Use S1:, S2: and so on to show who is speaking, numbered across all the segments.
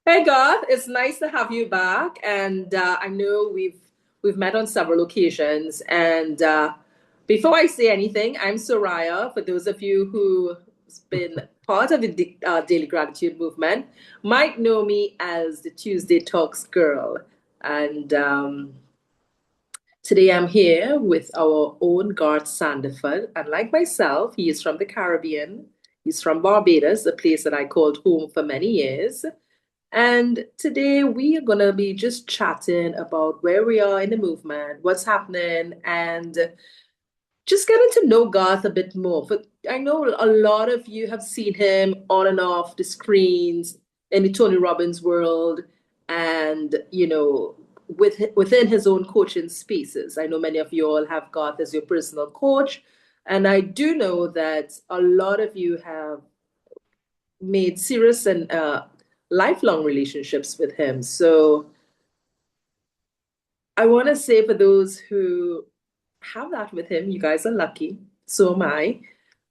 S1: Hey Garth, it's nice to have you back, and I know we've met on several occasions. And before I say anything, I'm Soraya. For those of you who's been part of the Daily Gratitude Movement, might know me as the Tuesday Talks girl. And today I'm here with our own Garth Sandiford, and like myself, he is from the Caribbean. He's from Barbados, a place that I called home for many years. And today we are going to be just chatting about where we are in the movement, what's happening, and just getting to know Garth a bit more. For I know a lot of you have seen him on and off the screens in the Tony Robbins world, and within his own coaching spaces. I know many of you all have Garth as your personal coach, and I do know that a lot of you have made serious and lifelong relationships with him. So I want to say for those who have that with him, you guys are lucky. So am I.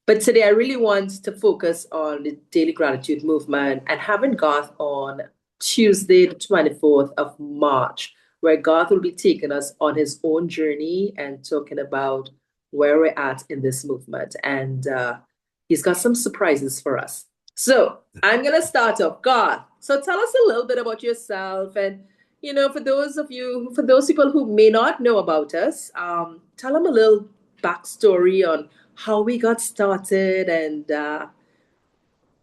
S1: But today I really want to focus on the daily gratitude movement and having Garth on Tuesday, the 24th of March, where Garth will be taking us on his own journey and talking about where we're at in this movement. And he's got some surprises for us. So I'm going to start off. Garth, so tell us a little bit about yourself. And, for those people who may not know about us, tell them a little backstory on how we got started. And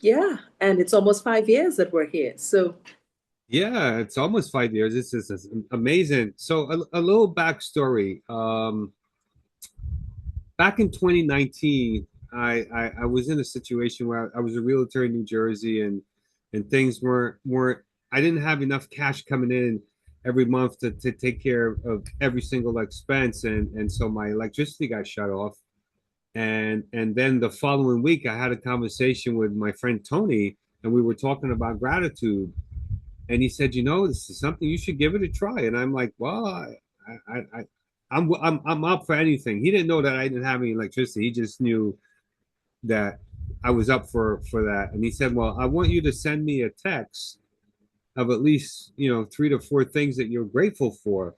S1: yeah, and it's almost 5 years that we're here. So,
S2: Yeah, it's almost 5 years. This is amazing. So a little backstory. Back in 2019, I was in a situation where I was a realtor in New Jersey, and things weren't. I didn't have enough cash coming in every month to take care of every single expense, and so my electricity got shut off. And then the following week, I had a conversation with my friend Tony, and we were talking about gratitude. And he said, this is something you should give it a try. And I'm like, well, I'm up for anything. He didn't know that I didn't have any electricity. He just knew that I was up for that. And he said, well, I want you to send me a text of at least 3 to 4 things that you're grateful for.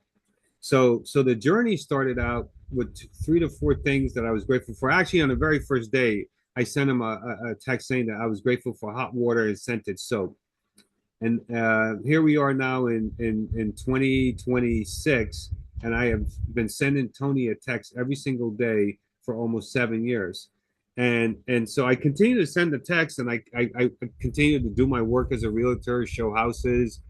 S2: So the journey started out with 3 to 4 things that I was grateful for. Actually, on the very first day, I sent him a text saying that I was grateful for hot water and scented soap. And here we are now in 2026, and I have been sending Tony a text every single day for almost 7 years. And so I continue to send the text, and I continue to do my work as a realtor, show houses,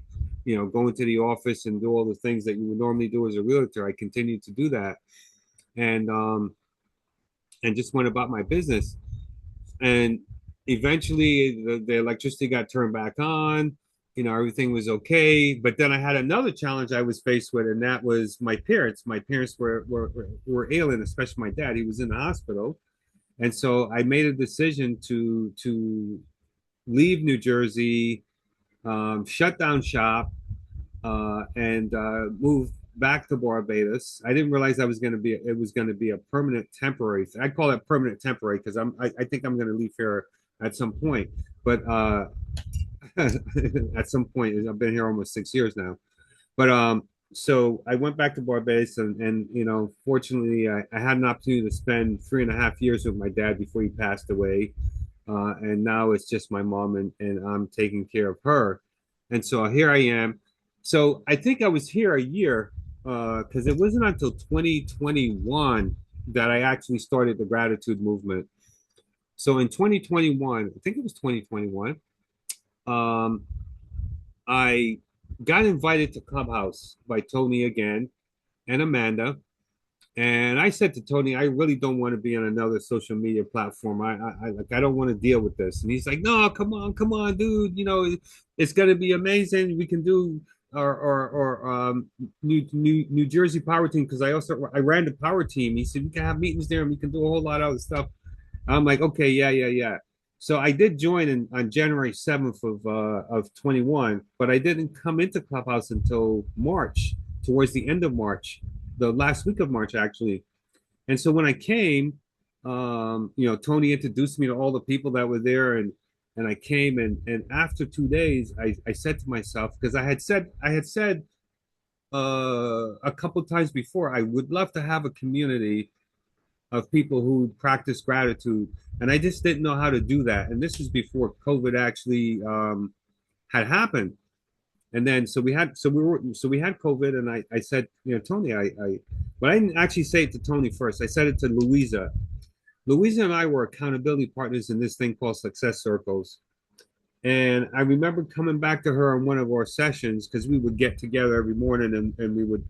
S2: go into the office and do all the things that you would normally do as a realtor. I continue to do that, and just went about my business. And eventually the electricity got turned back on. Everything was okay. But then I had another challenge I was faced with, and that was my parents. My parents were ailing, especially my dad. He was in the hospital. And so I made a decision to leave New Jersey, shut down shop, and move back to Barbados. I didn't realize it was going to be a permanent temporary. I call it permanent temporary because I think I'm going to leave here at some point. But at some point, I've been here almost 6 years now. But so I went back to Barbados, and fortunately, I had an opportunity to spend 3.5 years with my dad before he passed away. And now it's just my mom, and I'm taking care of her. And so here I am. So I think I was here a year because it wasn't until 2021 that I actually started the gratitude movement. So in 2021, I think it was 2021, um, I got invited to Clubhouse by Tony again and Amanda. And I said to Tony, I really don't want to be on another social media platform. I don't want to deal with this. And he's like, no, come on, dude. It's gonna be amazing. We can do our New Jersey power team because I ran the power team. He said we can have meetings there and we can do a whole lot of other stuff. I'm like, okay, yeah. So I did join on January 7th of 21, but I didn't come into Clubhouse until March, towards the end of March, the last week of March actually. And so when I came, Tony introduced me to all the people that were there, and I came, and after 2 days, I said to myself, because I had said a couple times before, I would love to have a community of people who practice gratitude, and I just didn't know how to do that. And this is before COVID actually had happened. And then we had COVID, and I said, Tony, but I didn't actually say it to Tony first. I said it to Louisa. Louisa and I were accountability partners in this thing called Success Circles. And I remember coming back to her on one of our sessions because we would get together every morning, and we would,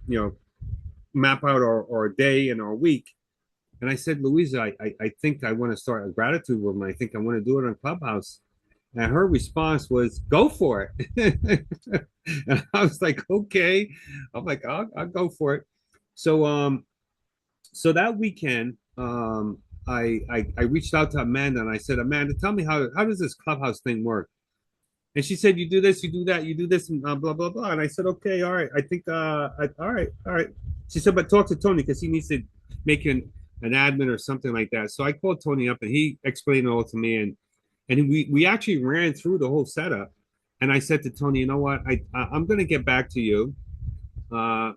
S2: map out our day and our week. And I said, Louisa, I think I want to start a gratitude room. I think I want to do it on Clubhouse. And her response was, go for it. And I was like, okay. I'm like, I'll go for it. So so that weekend, I reached out to Amanda, and I said, Amanda, tell me how does this Clubhouse thing work? And she said, you do this, you do that, you do this, and blah blah blah. And I said, okay, all right. I think all right, all right. She said, but talk to Tony because he needs to make an admin or something like that. So I called Tony up, and he explained it all to me, and we actually ran through the whole setup. And I said to Tony, you know what, I'm going to get back to you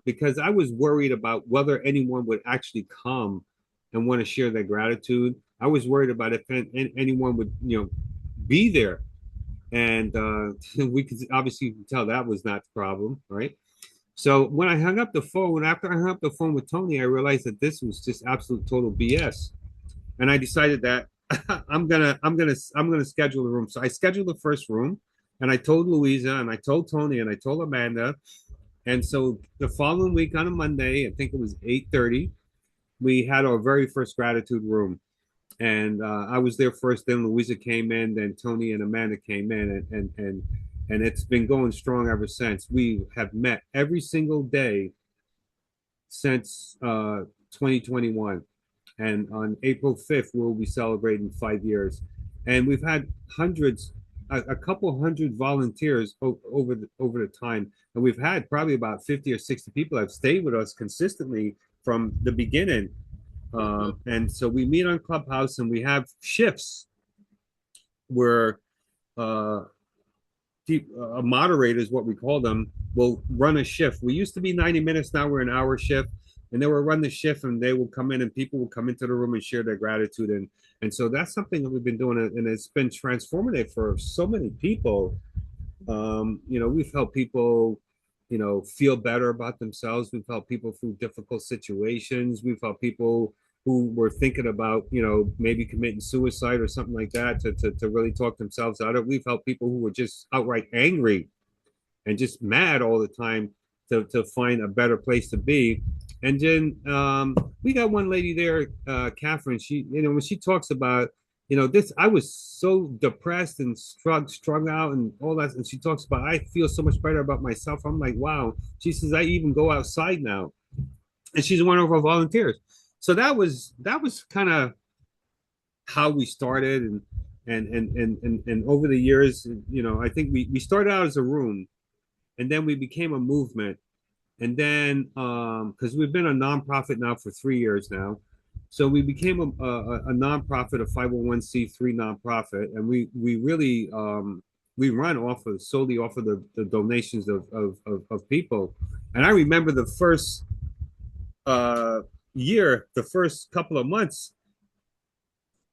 S2: because I was worried about whether anyone would actually come and want to share their gratitude. I was worried about if anyone would, be there. And we could obviously tell that was not the problem, right? So when I hung up the phone, after I hung up the phone with Tony, I realized that this was just absolute total BS, and I decided that I'm gonna schedule the room. So I scheduled the first room, and I told Louisa, and I told Tony, and I told Amanda, and so the following week on a Monday, I think it was 8:30, we had our very first gratitude room, and I was there first. Then Louisa came in, then Tony and Amanda came in, and it's been going strong ever since. We have met every single day since 2021. And on April 5th, we'll be celebrating 5 years. And we've had a couple hundred volunteers over the time. And we've had probably about 50 or 60 people that have stayed with us consistently from the beginning. And so we meet on Clubhouse, and we have shifts where uh, a moderator is what we call them, will run a shift. We used to be 90 minutes, now we're an hour shift. And they will run the shift, and they will come in, and people will come into the room and share their gratitude. And so that's something that we've been doing, and it's been transformative for so many people. We've helped people, feel better about themselves. We've helped people through difficult situations. We've helped people who were thinking about, maybe committing suicide or something like that to really talk themselves out of it. We've helped people who were just outright angry and just mad all the time to find a better place to be. And then we got one lady there, Catherine. She, when she talks about, this, I was so depressed and strung out and all that. And she talks about, I feel so much better about myself. I'm like, wow. She says, I even go outside now. And she's one of our volunteers. So that was kind of how we started. And over the years, I think we started out as a room, and then we became a movement. And then, because we've been a nonprofit now for 3 years now, so we became a nonprofit, a 501c3 nonprofit, and we really we run solely off of the donations of people. And I remember the first year, the first couple of months,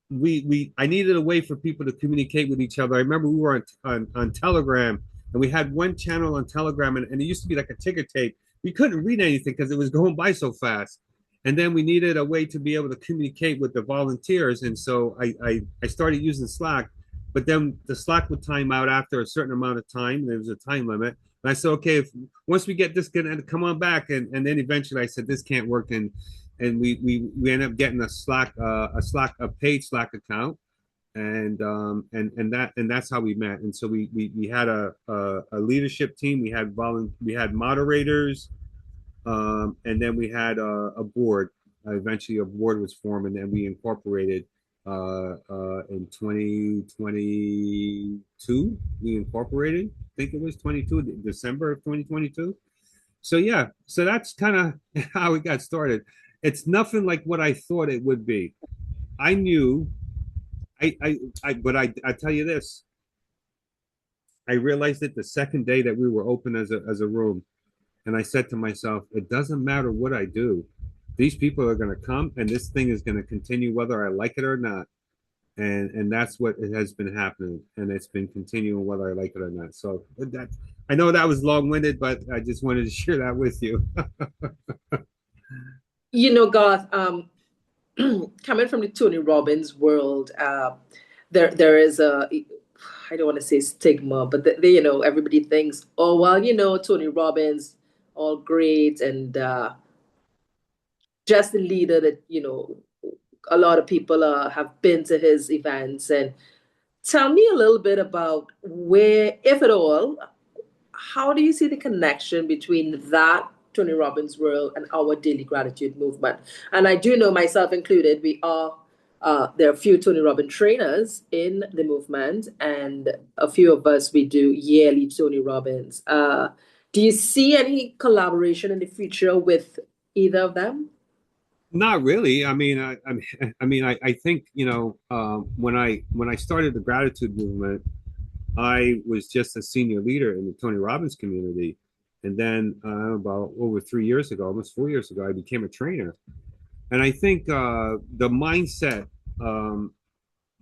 S2: we I needed a way for people to communicate with each other. I remember we were on Telegram, and we had one channel on Telegram, and it used to be like a ticker tape. We couldn't read anything because it was going by so fast. And then we needed a way to be able to communicate with the volunteers. And so I started using Slack, but then the Slack would time out after a certain amount of time. There was a time limit. And I said, okay, once we get this, come on back. And then eventually I said, this can't work. And we ended up getting a paid Slack account. And that's how we met. And so we had a leadership team. We had moderators, and then we had a board. Eventually, a board was formed, and then we incorporated in 2022. We incorporated. I think it was 22 December of 2022. So yeah, so that's kind of how we got started. It's nothing like what I thought it would be. I knew but I tell you this. I realized it the second day that we were open as a room. And I said to myself, it doesn't matter what I do. These people are going to come and this thing is going to continue whether I like it or not. And that's what it has been happening. And it's been continuing whether I like it or not. So that I know that was long winded, but I just wanted to share that with you.
S1: Garth, coming from the Tony Robbins world, there is a, I don't want to say stigma, but everybody thinks, oh well, Tony Robbins, all great and just a leader that a lot of people have been to his events. And tell me a little bit about where, if at all, how do you see the connection between that Tony Robbins world and our daily gratitude movement? And I do know, myself included, there are a few Tony Robbins trainers in the movement, and a few of us, we do yearly Tony Robbins. Do you see any collaboration in the future with either of them?
S2: Not really. I think when I started the gratitude movement, I was just a senior leader in the Tony Robbins community, and then about over 3 years ago, almost 4 years ago, I became a trainer. And I think the mindset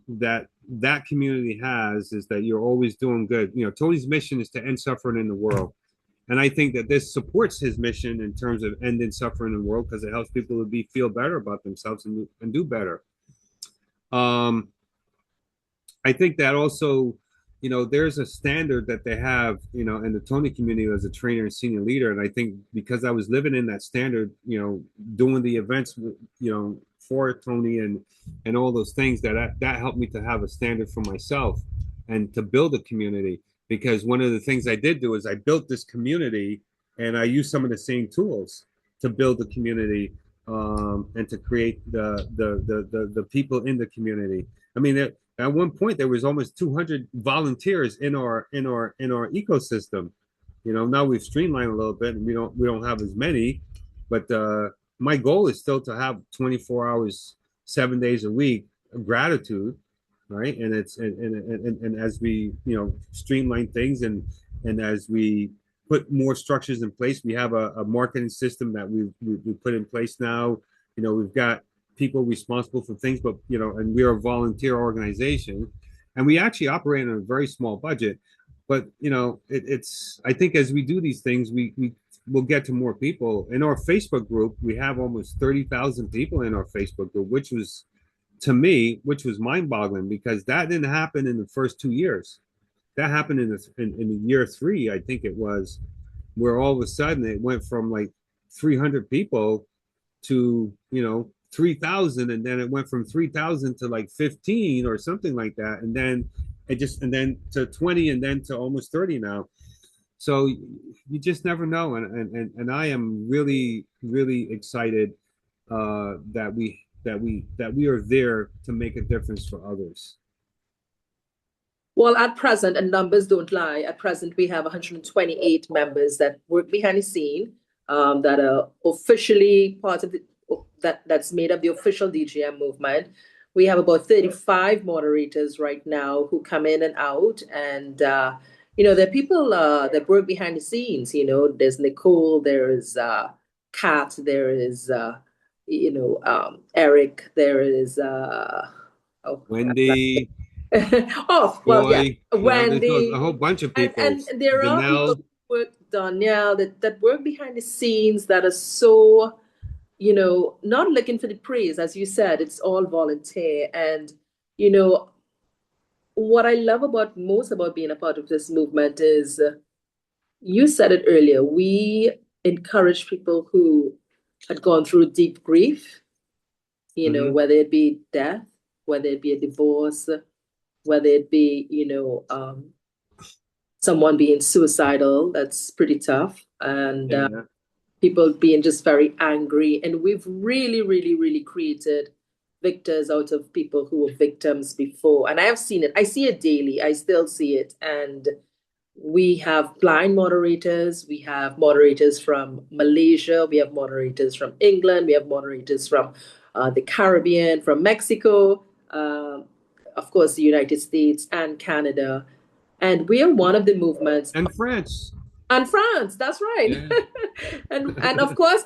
S2: that that community has is that you're always doing good. Tony's mission is to end suffering in the world. And I think that this supports his mission in terms of ending suffering in the world because it helps people to feel better about themselves and do better. Um, I think that also, there's a standard that they have, in the Tony community as a trainer and senior leader. And I think because I was living in that standard, doing the events, for Tony and all those things that helped me to have a standard for myself and to build a community. Because one of the things I did do is I built this community and I used some of the same tools to build the community and to create the people in the community. I mean, at one point there was almost 200 volunteers in our ecosystem. Now we've streamlined a little bit and we don't have as many, but my goal is still to have 24 hours, 7 days a week of gratitude, right? And it's and as we streamline things and as we put more structures in place, we have a marketing system that we put in place now. We've got people responsible for things, but and we are a volunteer organization, and we actually operate on a very small budget. But it's I think as we do these things, we will get to more people. In our Facebook group, we have almost 30,000 people in our Facebook group, which was to me, which was mind-boggling because that didn't happen in the first 2 years. That happened in year three, I think it was, where all of a sudden it went from like 300 people to 3,000, and then it went from 3,000 to like 15 or something like that, and then to 20, and then to almost 30 now. So you just never know, and I am really really excited that we are there to make a difference for others.
S1: Well, at present, and numbers don't lie, at present we have 128 members that work behind the scene, that are officially part of that's made up the official DGM movement. We have about 35 moderators right now who come in and out, and there are people that work behind the scenes. There's Nicole, there is Kat, there is Eric, there is oh,
S2: Wendy,
S1: oh, well, yeah,
S2: Joy, there's a
S1: Wendy,
S2: whole bunch of people.
S1: and there are people
S2: Danelle,
S1: who work, Danielle, that work behind the scenes that are so, not looking for the praise. As you said, it's all volunteer. And, you know, what I love most about being a part of this movement is, you said it earlier, we encourage people who had gone through deep grief,
S2: mm-hmm.
S1: whether it be death, whether it be a divorce, whether it be, someone being suicidal. That's pretty tough. And
S2: Yeah.
S1: people being just very angry. And we've really, really, really created victors out of people who were victims before. And I have seen it. I see it daily. I still see it. And we have blind moderators. We have moderators from Malaysia. We have moderators from England. We have moderators from the Caribbean, from Mexico, of course, the United States and Canada. And we are one of the movements.
S2: And France.
S1: And France, that's right.
S2: Yeah.
S1: And of course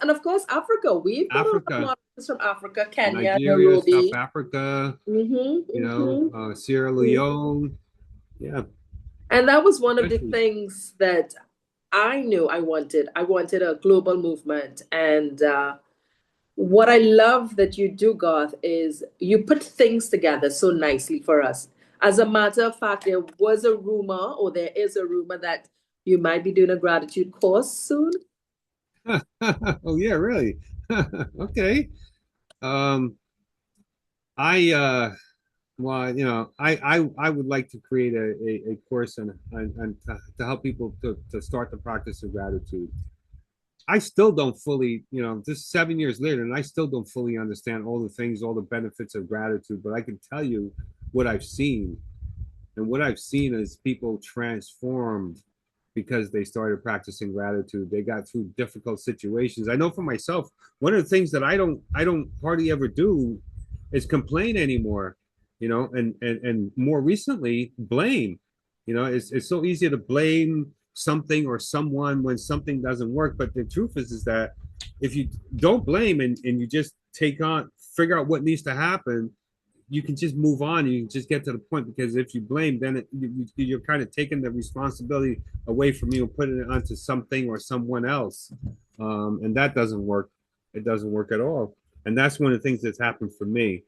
S1: Africa. We've got a lot of
S2: Africa,
S1: models from Africa, Kenya,
S2: Nigeria, South
S1: Nairobi.
S2: Africa,
S1: Mm-hmm.
S2: Sierra
S1: Mm-hmm.
S2: Leone. Yeah,
S1: And that was one of the
S2: especially.
S1: things that I knew I wanted. I wanted a global movement. And what I love that you do, Garth, is you put things together so nicely for us. As a matter of fact, there was a rumor, or there is a rumor, that you might be doing a gratitude course soon.
S2: Oh yeah, really? Okay. Um, I well, I would like to create a course and to help people to start the practice of gratitude. I still don't fully, this 7 years later, and I still don't fully understand all the things, all the benefits of gratitude, but I can tell you what I've seen. And what I've seen is people transformed because they started practicing gratitude. They got through difficult situations. I know for myself, one of the things that I don't hardly ever do is complain anymore, and more recently, blame. It's so easy to blame something or someone when something doesn't work. But the truth is that if you don't blame and you just figure out what needs to happen, you can just move on. You can just get to the point, because if you blame, then you're kind of taking the responsibility away from you and putting it onto something or someone else, and that doesn't work. It doesn't work at all, and that's one of the things that's happened for me.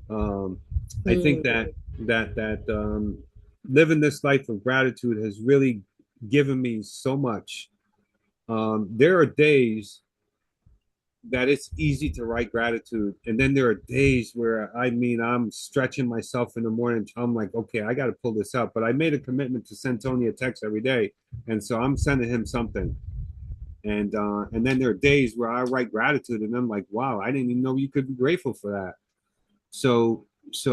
S2: um, I think
S1: Mm.
S2: that living this life of gratitude has really given me so much. There are days that it's easy to write gratitude. And then there are days where, I mean, I'm stretching myself in the morning. I'm like, okay, I got to pull this out. But I made a commitment to send Tony a text every day. And so I'm sending him something. And then there are days where I write gratitude and I'm like, wow, I didn't even know you could be grateful for that. So it's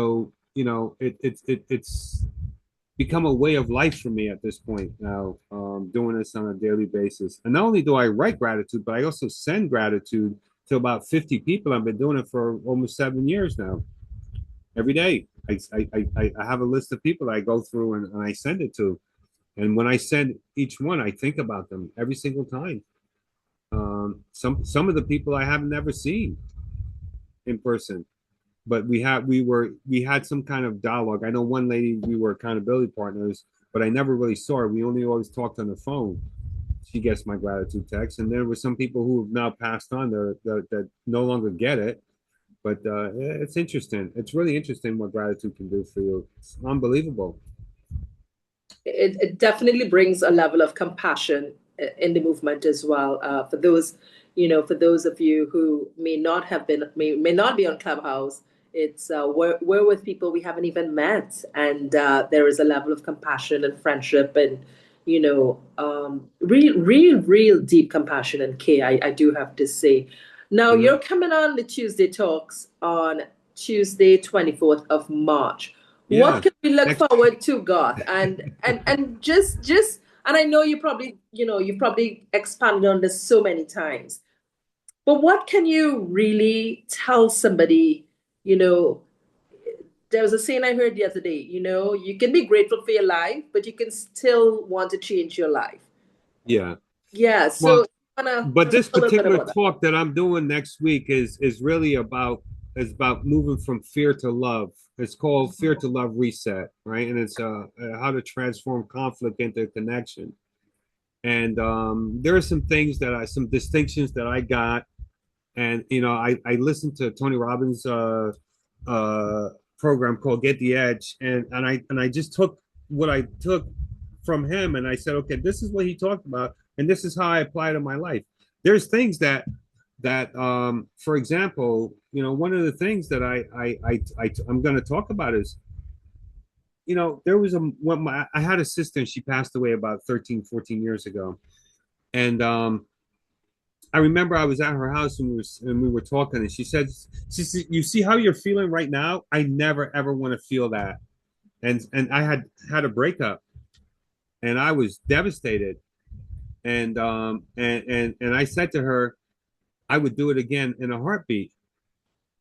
S2: become a way of life for me at this point now, doing this on a daily basis. And not only do I write gratitude, but I also send gratitude to about 50 people. I've been doing it for almost 7 years now. Every day, I have a list of people that I go through and I send it to. And when I send each one, I think about them every single time. Some of the people I haven't never seen in person, but we had some kind of dialogue. I know one lady, we were accountability partners, but I never really saw her. We only always talked on the phone. She gets my gratitude text, and there were some people who have now passed on that no longer get it. But it's interesting. It's really interesting what gratitude can do for you. It's unbelievable.
S1: It definitely brings a level of compassion in the movement as well. For those of you who may not be on Clubhouse, it's we're with people we haven't even met, and there is a level of compassion and friendship, and real deep compassion and care. I do have to say. Now
S2: Mm-hmm.
S1: you're coming on the Tuesday talks on Tuesday, 24th of March. What
S2: Yeah.
S1: can we look
S2: Next.
S1: forward to, Garth? And just and I know you've probably expanded on this so many times, but what can you really tell somebody? You know, there was a saying I heard the other day. You can be grateful for your life, but you can still want to change your life.
S2: Yeah.
S1: Yeah.
S2: Well,
S1: So I wanna
S2: but
S1: talk
S2: this
S1: a little bit
S2: particular
S1: about that.
S2: talk that I'm doing next week is really about moving from fear to love. It's called Fear to Love Reset, right? And it's how to transform conflict into connection. And there are some distinctions that I got, and I listened to Tony Robbins' uh, program called Get the Edge, and I just took what I took from him, and I said, okay, this is what he talked about, and this is how I apply it to my life. There's things that for example, one of the things that I'm going to talk about is, there was I had a sister, and she passed away about 13, 14 years ago. And I remember I was at her house, and we were talking, and she said, "You see how you're feeling right now? I never ever want to feel that." And I had a breakup, and I was devastated. And I said to her, I would do it again in a heartbeat.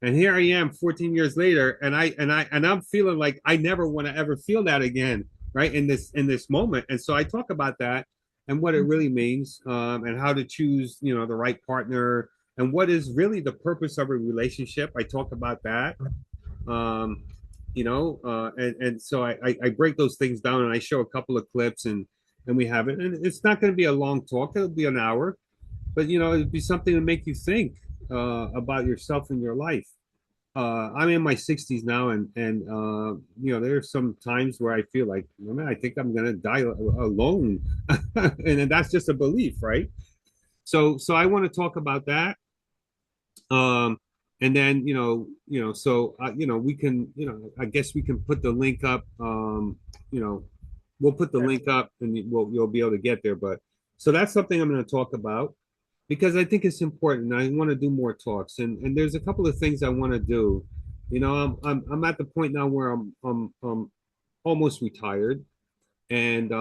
S2: And here I am 14 years later, and I'm feeling like I never want to ever feel that again. right, in this moment. And so I talk about that and what it really means, and how to choose, the right partner, and what is really the purpose of a relationship. I talk about that, um, and so I break those things down, and I show a couple of clips, and we have it. And it's not going to be a long talk; it'll be an hour, but it'd be something to make you think about yourself and your life. I'm in my 60s now, and there's some times where I feel like, man, I think I'm gonna die alone, and that's just a belief, right? So I want to talk about that, um, and then we can, I guess we can put the link up, you know, we'll put the link up, and you'll be able to get there. But so that's something I'm going to talk about because I think it's important. I want to do more talks, and there's a couple of things I want to do. I'm at the point now where I'm almost retired, and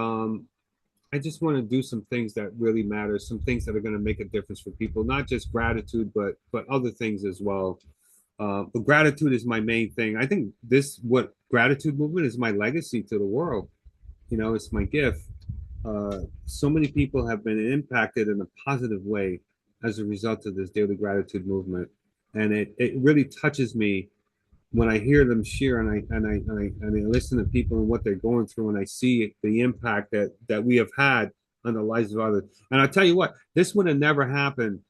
S2: I just want to do some things that really matter, some things that are going to make a difference for people, not just gratitude, but other things as well. But gratitude is my main thing. I think what gratitude movement is my legacy to the world. It's my gift. So many people have been impacted in a positive way as a result of this daily gratitude movement, and it really touches me when I hear them share, and I listen to people and what they're going through, and I see the impact that we have had on the lives of others. And I'll tell you what, this would have never happened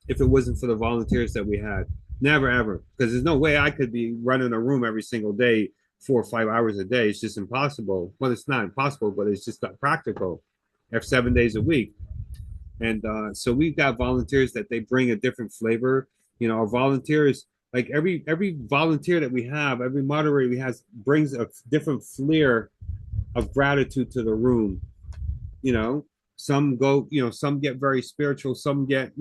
S2: if it wasn't for the volunteers that we had. Never ever, because there's no way I could be running a room every single day, 4 or 5 hours a day. It's just impossible. Well, it's not impossible, but it's just not practical. Have 7 days a week, and so we've got volunteers that they bring a different flavor. Our volunteers, like every volunteer that we have, every moderator we have brings a different flair of gratitude to the room. you know some go, some get very spiritual, some get,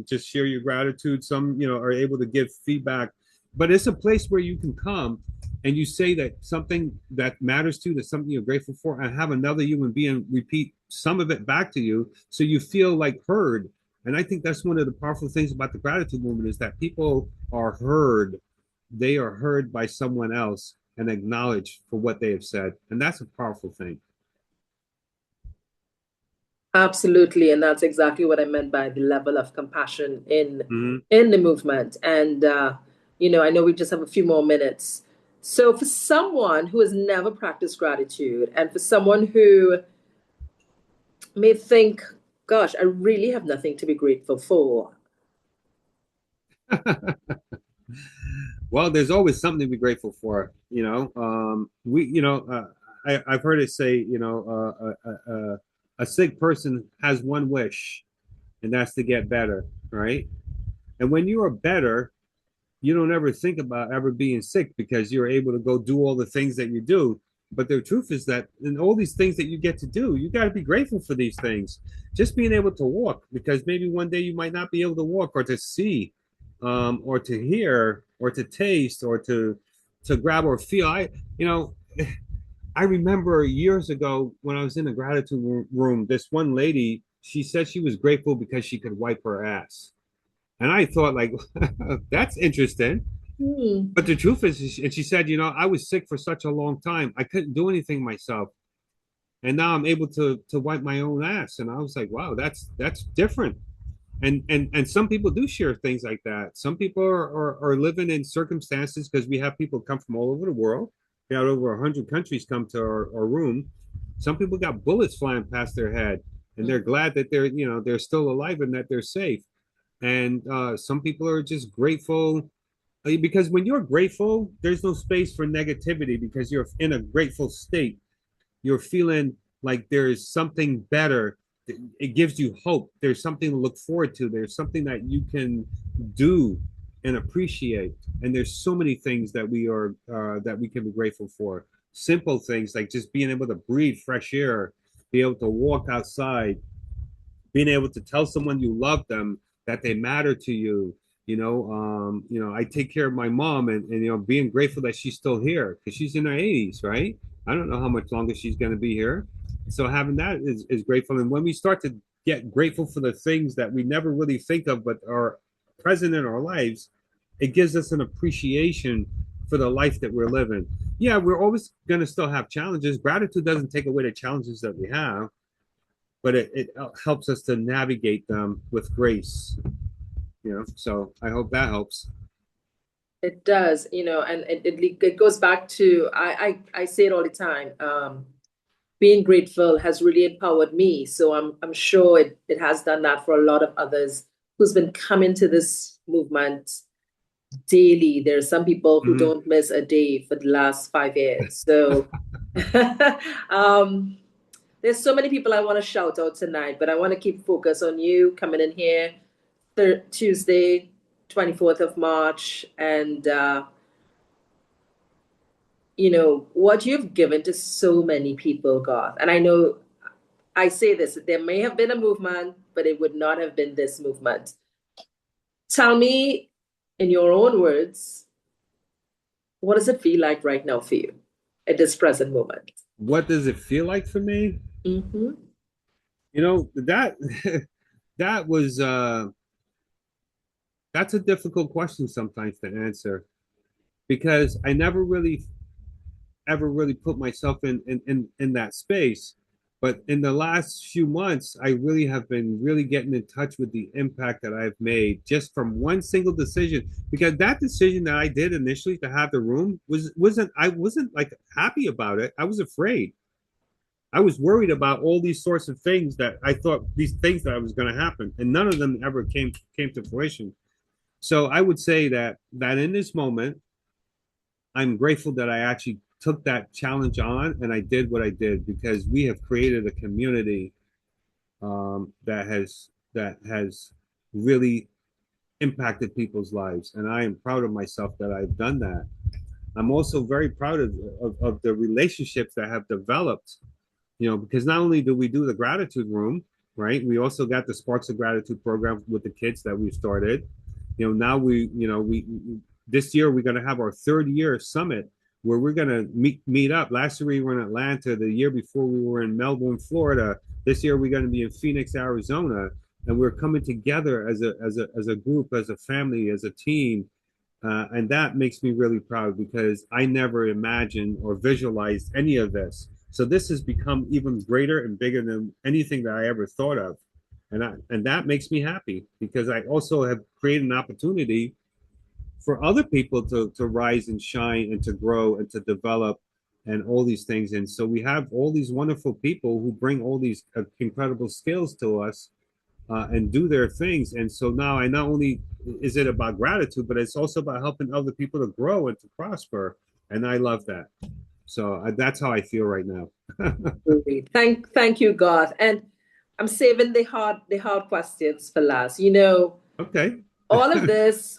S2: just share your gratitude, some, are able to give feedback. But it's a place where you can come and you say that something that matters to you, that's something you're grateful for, and have another human being repeat some of it back to you, so you feel like heard. And I think that's one of the powerful things about the gratitude movement, is that people are heard. They are heard by someone else and acknowledged for what they have said, and that's a powerful thing.
S1: Absolutely, and that's exactly what I meant by the level of compassion
S2: Mm-hmm.
S1: in the movement. And I know we just have a few more minutes. So for someone who has never practiced gratitude, and for someone who may think, gosh, I really have nothing to be grateful for.
S2: Well, there's always something to be grateful for. I've heard it say, a sick person has one wish, and that's to get better, right? And when you are better, you don't ever think about ever being sick, because you're able to go do all the things that you do. But the truth is that in all these things that you get to do, you got to be grateful for these things. Just being able to walk, because maybe one day you might not be able to walk, or to see, or to hear, or to taste, or to grab or feel. I remember years ago when I was in the gratitude room, this one lady, she said she was grateful because she could wipe her ass. And I thought, like, that's interesting.
S1: Hmm.
S2: But the truth is, and she said, I was sick for such a long time, I couldn't do anything myself, and now I'm able to wipe my own ass. And I was like, wow, that's different. And some people do share things like that. Some people are living in circumstances, because we have people come from all over the world. We had over 100 countries come to our room. Some people got bullets flying past their head, and they're glad that they're still alive and that they're safe. And some people are just grateful, because when you're grateful, there's no space for negativity, because you're in a grateful state. You're feeling like there's something better. It gives you hope. There's something to look forward to. There's something that you can do and appreciate. And there's so many things that we can be grateful for. Simple things like just being able to breathe fresh air, be able to walk outside, being able to tell someone you love them, that they matter to you. I take care of my mom, and being grateful that she's still here, because she's in her 80s, right? I don't know how much longer she's going to be here. So having that is grateful. And when we start to get grateful for the things that we never really think of but are present in our lives, it gives us an appreciation for the life that we're living. yeah, we're always going to still have challenges. Gratitude doesn't take away the challenges that we have, but it helps us to navigate them with grace. So I hope that helps.
S1: It does, and it goes back to I say it all the time. Being grateful has really empowered me. So I'm sure it has done that for a lot of others who's been coming to this movement daily. There are some people who
S2: Mm-hmm.
S1: don't miss a day for the last 5 years. So um, there's so many people I want to shout out tonight, but I want to keep focus on you coming in here Tuesday, 24th of March, and what you've given to so many people, Garth. And I know I say this, there may have been a movement, but it would not have been this movement. Tell me, in your own words, what does it feel like right now for you at this present moment?
S2: What does it feel like for me?
S1: Mm-hmm.
S2: That that was that's a difficult question sometimes to answer because I never really ever really put myself in that space. But in the last few months, I really have been really getting in touch with the impact that I've made just from one single decision. Because that decision that I did initially to have the room wasn't I wasn't like happy about it. I was afraid. I was worried about all these sorts of things that I thought these things that was going to happen, and none of them ever came to fruition. So I would say that in this moment, I'm grateful that I actually took that challenge on and I did what I did because we have created a community that has really impacted people's lives, and I am proud of myself that I've done that. I'm also very proud of the relationships that have developed, because not only do we do the gratitude room, right? We also got the Sparks of Gratitude program with the kids that we started. Now we this year we're going to have our third year summit where we're going to meet up. Last year we were in Atlanta. The year before we were in Melbourne, Florida. This year we're going to be in Phoenix, Arizona, and we're coming together as a group, as a family, as a team. And that makes me really proud because I never imagined or visualized any of this. So this has become even greater and bigger than anything that I ever thought of. And that makes me happy because I also have created an opportunity for other people to rise and shine and to grow and to develop and all these things. And so we have all these wonderful people who bring all these incredible skills to us and do their things. And so now I not only is it about gratitude, but it's also about helping other people to grow and to prosper. And I love that. So that's how I feel right now.
S1: Great. Thank you, Garth. And I'm saving the hard questions for last.
S2: Okay.
S1: All of this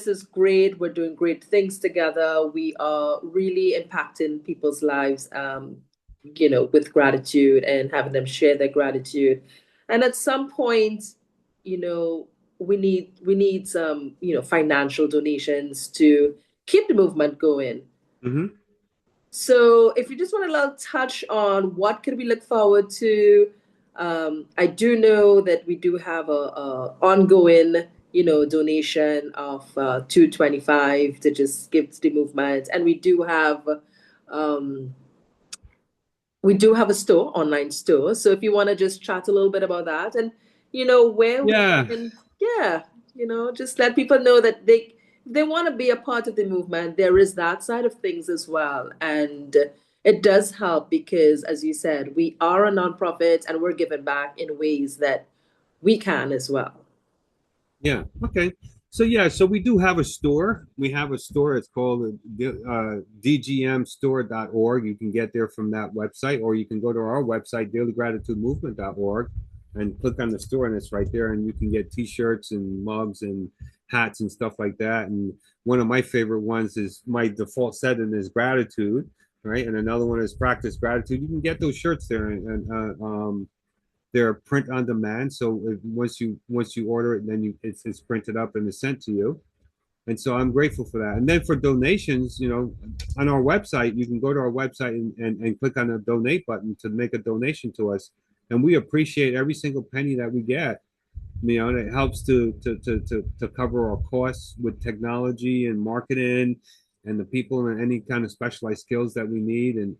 S1: is great. We're doing great things together. We are really impacting people's lives, with gratitude and having them share their gratitude. And at some point, you know, we need some, financial donations to keep the movement going.
S2: Mm-hmm.
S1: So if you just want a little touch on what can we look forward to, I do know that we do have a ongoing, donation of 225 to just give to the movement, and um, we do have a store, online store. So if you want to just chat a little bit about that, and where we
S2: Yeah.
S1: can, yeah, just let people know that they want to be a part of the movement. There is that side of things as well, and it does help because, as you said, we are a nonprofit and we're giving back in ways that we can as well.
S2: Yeah. Okay. So yeah, so we do have a store. We have a store. It's called dgmstore.org. You can get there from that website, or you can go to our website, dailygratitudemovement.org, and click on the store, and it's right there. And you can get T-shirts and mugs and hats and stuff like that. And one of my favorite ones is my default setting is gratitude, right? And another one is practice gratitude. You can get those shirts there, and they're print on demand. So once you order it, then it's printed up and is sent to you. And so I'm grateful for that. And then for donations, on our website, you can go to our website and click on the donate button to make a donation to us. And we appreciate every single penny that we get. And it helps to cover our costs with technology and marketing and the people and any kind of specialized skills that we need, and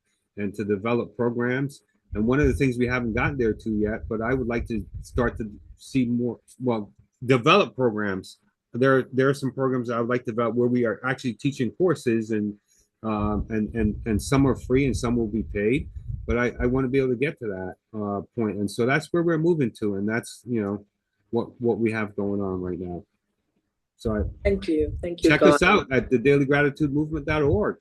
S2: to develop programs. And one of the things we haven't gotten there to yet, but I would like to start to see more, well, develop programs. There are some programs I would like to develop where we are actually teaching courses, and some are free and some will be paid. But I want to be able to get to that point, and so that's where we're moving to, and that's what we have going on right now. So
S1: Thank you,
S2: check
S1: God.
S2: us out at thedailygratitudemovement.org.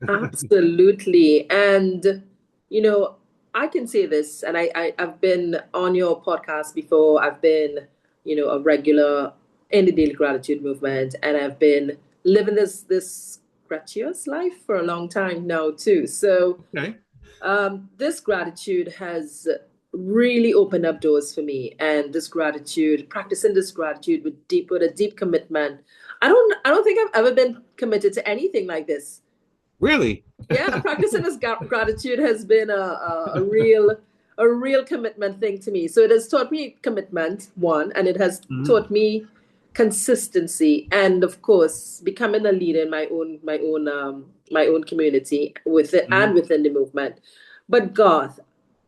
S1: Absolutely. And, you know, I can say this, and I've been on your podcast before. I've been, a regular in the Daily Gratitude Movement, and I've been living this gratuitous life for a long time now too. So
S2: Okay.
S1: this gratitude has really opened up doors for me, and this gratitude, practicing this gratitude with a deep commitment. I don't think I've ever been committed to anything like this.
S2: Really?
S1: Yeah, practicing this gratitude has been a real commitment thing to me. So it has taught me commitment, one, and it has
S2: Mhm.
S1: taught me consistency, and of course, becoming a leader in my own community with it and
S2: Mhm.
S1: within the movement. But Garth,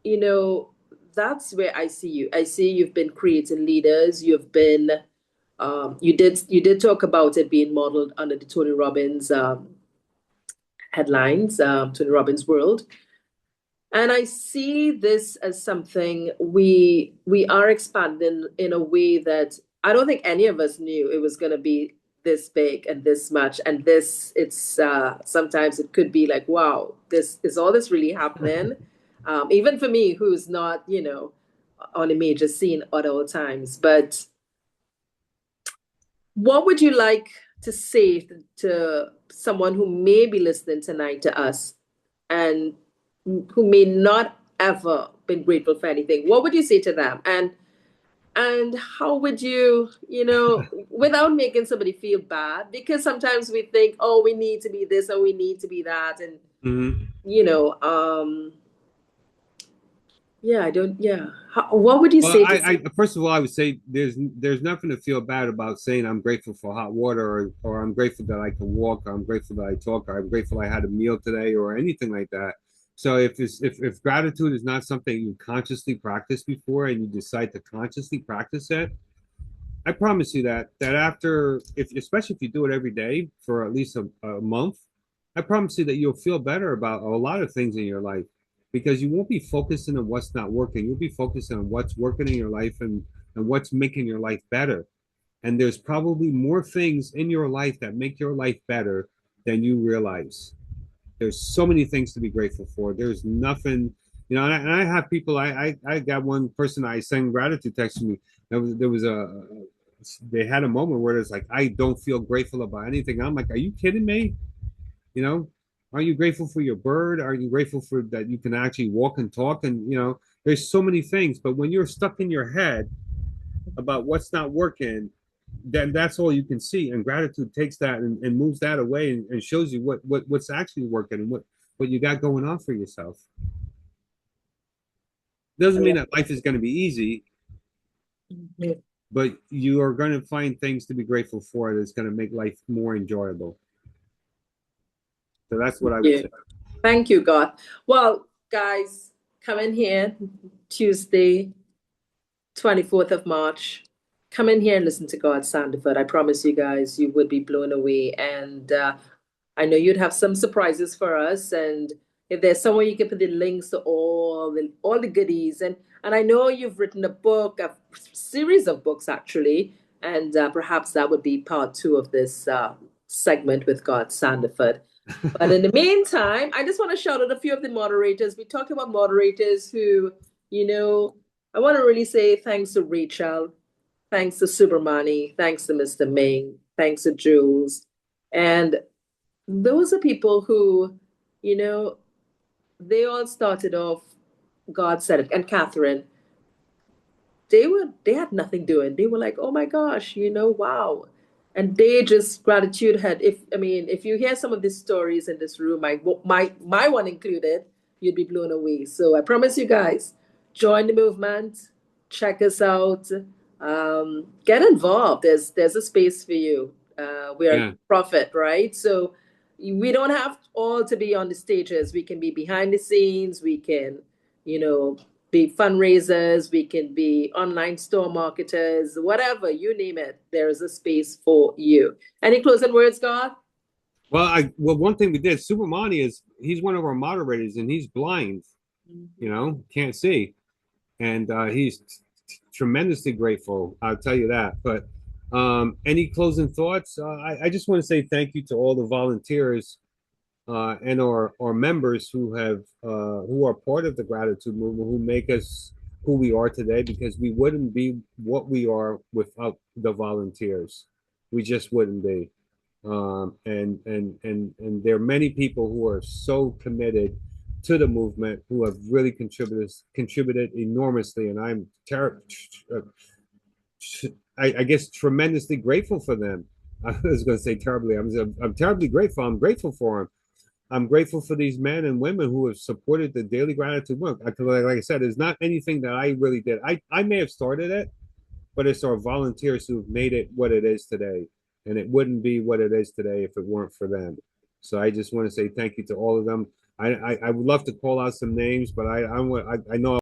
S1: you know, that's where I see you. I see you've been creating leaders. You did talk about it being modeled under the Tony Robbins headlines, Tony Robbins' world. And I see this as something we are expanding in a way that I don't think any of us knew it was going to be this big and this much. And this, it's sometimes it could be like, wow, this is all this really happening. Even for me, who's not, on a major scene at all times. But what would you like to say to someone who may be listening tonight to us and who may not ever been grateful for anything? What would you say to them? And how would you, without making somebody feel bad? Because sometimes we think, oh, we need to be this or we need to be that, and
S2: Mhm.
S1: you know, um, yeah, I don't, yeah. What would you
S2: Well,
S1: say to?
S2: I first of all, I would say there's nothing to feel bad about saying I'm grateful for hot water, or I'm grateful that I can walk, or I'm grateful that I talk, or I'm grateful I had a meal today, or anything like that. So if gratitude is not something you consciously practice before and you decide to consciously practice it, I promise you that after, if especially if you do it every day for at least a month, I promise you that you'll feel better about a lot of things in your life, because you won't be focusing on what's not working. You'll be focusing on what's working in your life, and what's making your life better. And there's probably more things in your life that make your life better than you realize. There's so many things to be grateful for. There's nothing, and I have people. I got one person I send gratitude text to me. There was they had a moment where it's like, I don't feel grateful about anything. I'm like, are you kidding me? You know, are you grateful for your bird? Are you grateful for that you can actually walk and talk? And there's so many things. But when you're stuck in your head about what's not working, then that's all you can see. And gratitude takes that and moves that away, and shows you what's actually working, and what you got going on for yourself. Doesn't mean that life is going to be easy, but you are going to find things to be grateful for that's going to make life more enjoyable. So that's what I would
S1: Yeah.
S2: say.
S1: Thank you, God. Well, guys, come in here Tuesday, 24th of March. Come in here and listen to God Sandiford. I promise you guys, you would be blown away. And I know you'd have some surprises for us. And if there's somewhere you can put the links to all the goodies. And I know you've written a book, a series of books actually. And perhaps that would be part two of this segment with God Sandiford. But in the meantime, I just want to shout out a few of the moderators. We talked about moderators who, you know, I want to really say thanks to Rachel, thanks to Subramani, thanks to Mr. Ming, thanks to Jules. And those are people who, you know, they all started off, God said it, and Catherine, they had nothing doing. They were like, oh my gosh, wow. And they just gratitude had, if you hear some of these stories in this room, my one included, you'd be blown away. So I promise you guys, join the movement, check us out, get involved. There's a space for you. We are
S2: Yeah.
S1: profit, right? So We don't have all to be on the stages. We can be behind the scenes. We can, you know, be fundraisers. We can be online store marketers, whatever, you name it. There is a space for you. Any closing words, Garth?
S2: Well, one thing we did, Super Money is he's one of our moderators and he's blind, can't see, and he's tremendously grateful. I'll tell you that. But any closing thoughts? I just want to say thank you to all the volunteers and our members who are part of the gratitude movement, who make us who we are today, because we wouldn't be what we are without the volunteers. We just wouldn't be. And there are many people who are so committed to the movement, who have really contributed enormously, and I guess tremendously grateful for them. I was going to say terribly. I'm terribly grateful. I'm grateful for them. I'm grateful for these men and women who have supported the daily gratitude work. Like I said, it's not anything that I really did. I may have started it, but it's our volunteers who've made it what it is today. And it wouldn't be what it is today if it weren't for them. So I just want to say thank you to all of them. I would love to call out some names, but I know